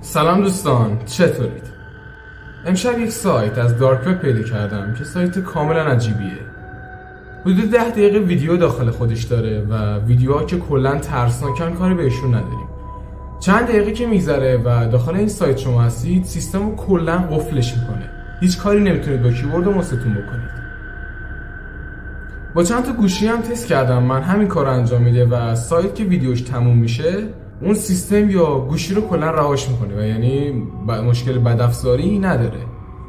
سلام دوستان، چطورید؟ امشب یک سایت از دارک وب پیدا کردم که سایت کاملا عجیبیه. حدود 10 دقیقه ویدیو داخل خودش داره و ویدیوها که کلا ترسناکن کاری بهشون نداریم. چند دقیقه که میگذره و داخل این سایت شما هستید، سیستم رو کلا قفلش میکنه. هیچ کاری نمیتونید با کیبورد و ماوستون بکنید. با چند تا گوشی هم تست کردم من همین کار رو انجام میده و سایت که ویدیوش تموم میشه اون سیستم یا گوشی رو کلا رهاش میکنه و یعنی مشکل بدافزاری نداره.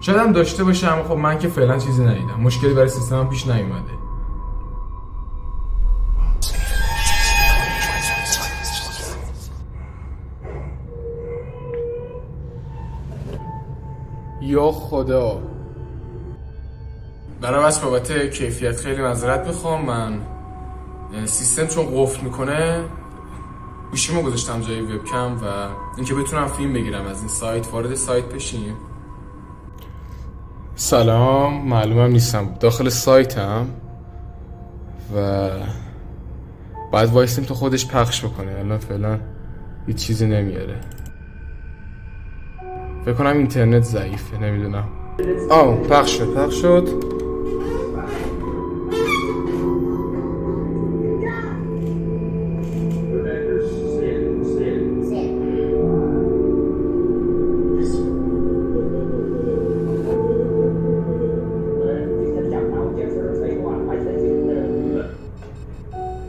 شاید هم داشته باشه اما خب من که فعلا چیزی ندیدم. مشکلی برای سیستمم پیش نیومده. یا خدا، برای بس بابت کیفیت خیلی معذرت میخوام. من سیستم چون قفل میکنه گوشیمو گذاشتم جای وبکم و اینکه بتونم فیلم بگیرم از این سایت. وارد سایت بشیم. سلام، معلومم نیستم داخل سایتم و بعد وایسیم تا خودش پخش بکنه. الان فعلا هیچ چیزی نمیاره. فکر کنم اینترنت ضعیفه، نمیدونم. پخش شد.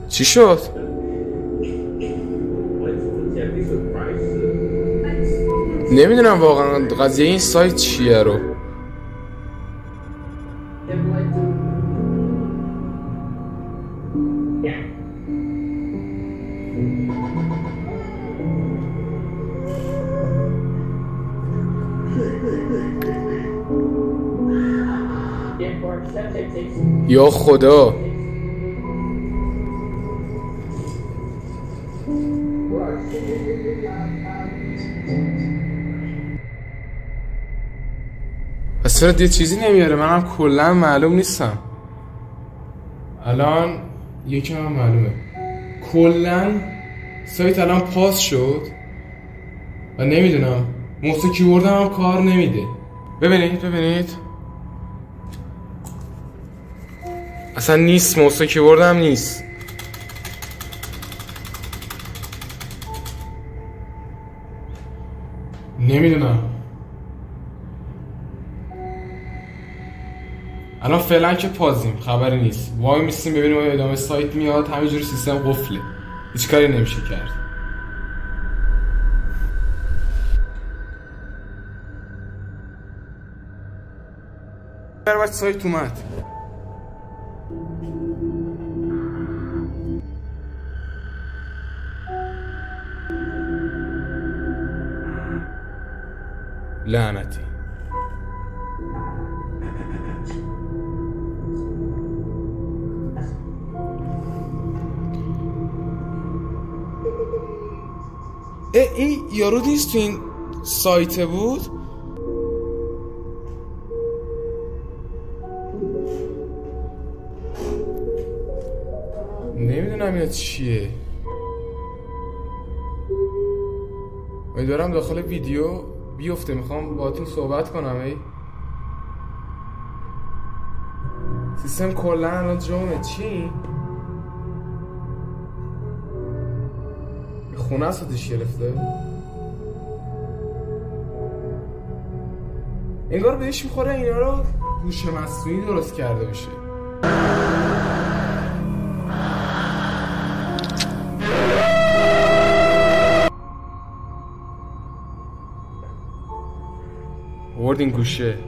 چی شد؟ نمیدونم واقعا قضیه این سایت چیه رو. یا خدا، اصلا دیگه چیزی نمیاره. منم کلا معلوم نیستم. الان یکم هم معلومه. کلا سایت الان پاس شد و نمیدونم موس کیبوردم هم کار نمیده. ببینید اصلا نیست. موس کیبوردم نیست. نمیدونم. الان فعلا که پازیم، خبری نیست. وای میستیم ببینیم آیا ادامه سایت میاد. همینجوری سیستم قفله، هیچ کاری نمیشه کرد. برای سایت اومد. لعنتی. این یارو نیست تو این سایت بود؟ نمیدونم یا چیه. امیدوارم داخل ویدیو بیفته. میخوام باهاتون صحبت کنم. سیستم کلا الان جمعه. چی؟ خونه اساتش گرفته. انگار بهش میخوره اینا رو هوش مصنوعی درست کرده باشه. ورد این گوشه.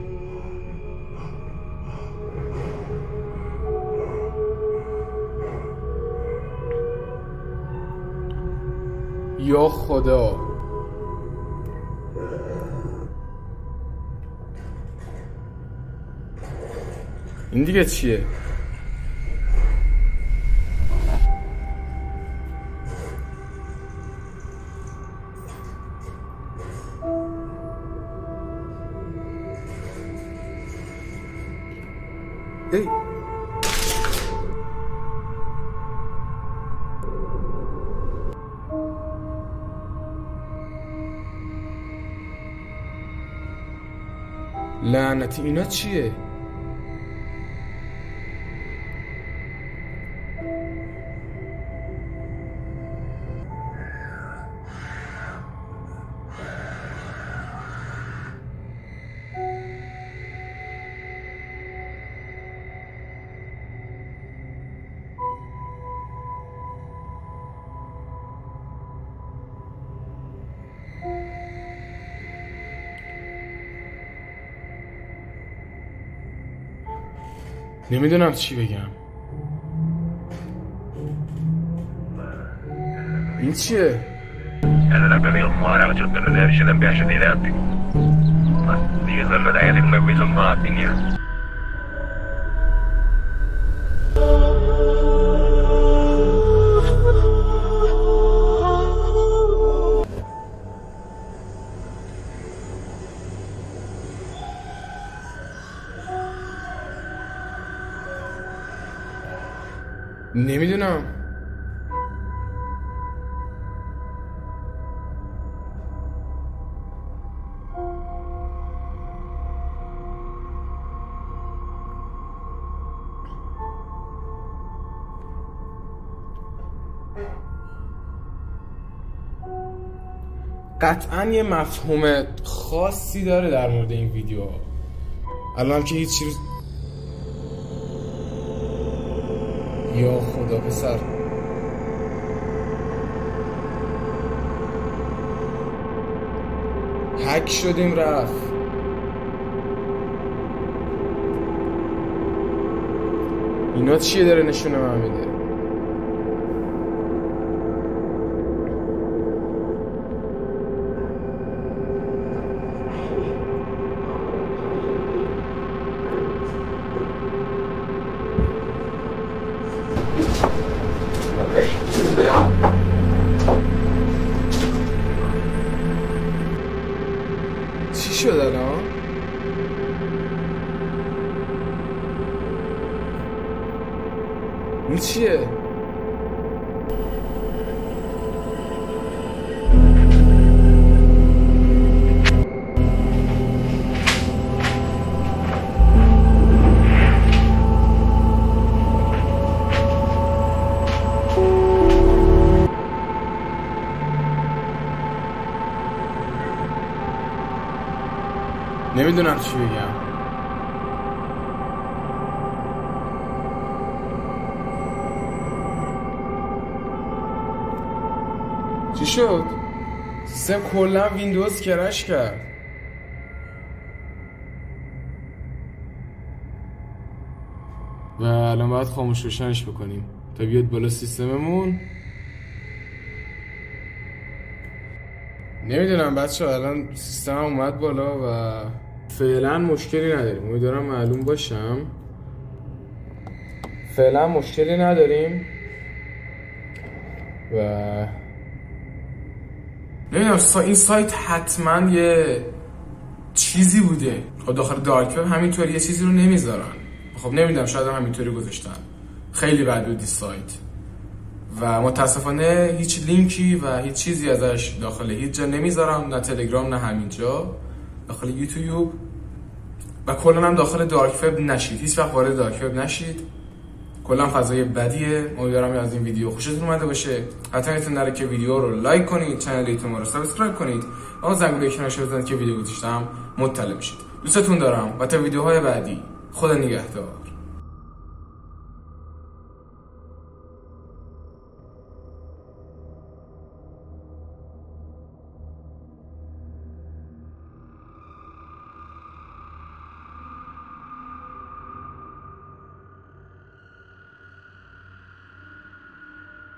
یا خدا، این دیگه چیه؟ لعنتی اینا چیه؟ نمیدونم چی بگم. این چیه؟ نمیدونم. قطعا یه مفهوم خاصی داره در مورد این ویدیو. الان که هیچ چیز. یا خدا پسر، هک شدیم رفت. اینا چیه داره نشونه من میده؟ چی شد الان؟ این چیه؟ نمیدونم چی بگم. چی شد؟ سیستم کلا ویندوز کرش کرد. و الان باید خاموش روشنش بکنیم تا بیاد بالا سیستممون. نمیدونم بچه، الان سیستم اومد بالا و فعلا مشکلی نداریم. امیدوارم معلوم باشم. فعلا مشکلی نداریم و نمیدونم این سایت حتما یه چیزی بوده. خب داخل دارک وب همینطوری یه چیزی رو نمیذارن. خب نمیدونم، شاید همینطوری گذاشتن. خیلی بد بود سایت و متاسفانه هیچ لینکی و هیچ چیزی ازش داخل هیچ جا نمیذارم، نه تلگرام نه همینجا داخل یوتیوب. و کلا هم داخل دارک وب نشید، هیچ وقت وارد دارک وب نشید. کلا فضای بدیه. امیدوارم از این ویدیو خوشتون اومده باشه. حتما یادتون نره که ویدیو رو لایک کنید، کانال یوتیوب ما رو سابسکرایب کنید و زنگوله کنارش بزنید که ویدیو گذاشتم مطلع بشید. دوستتون دارم و تا ویدیوهای بعدی خدا نگهدار.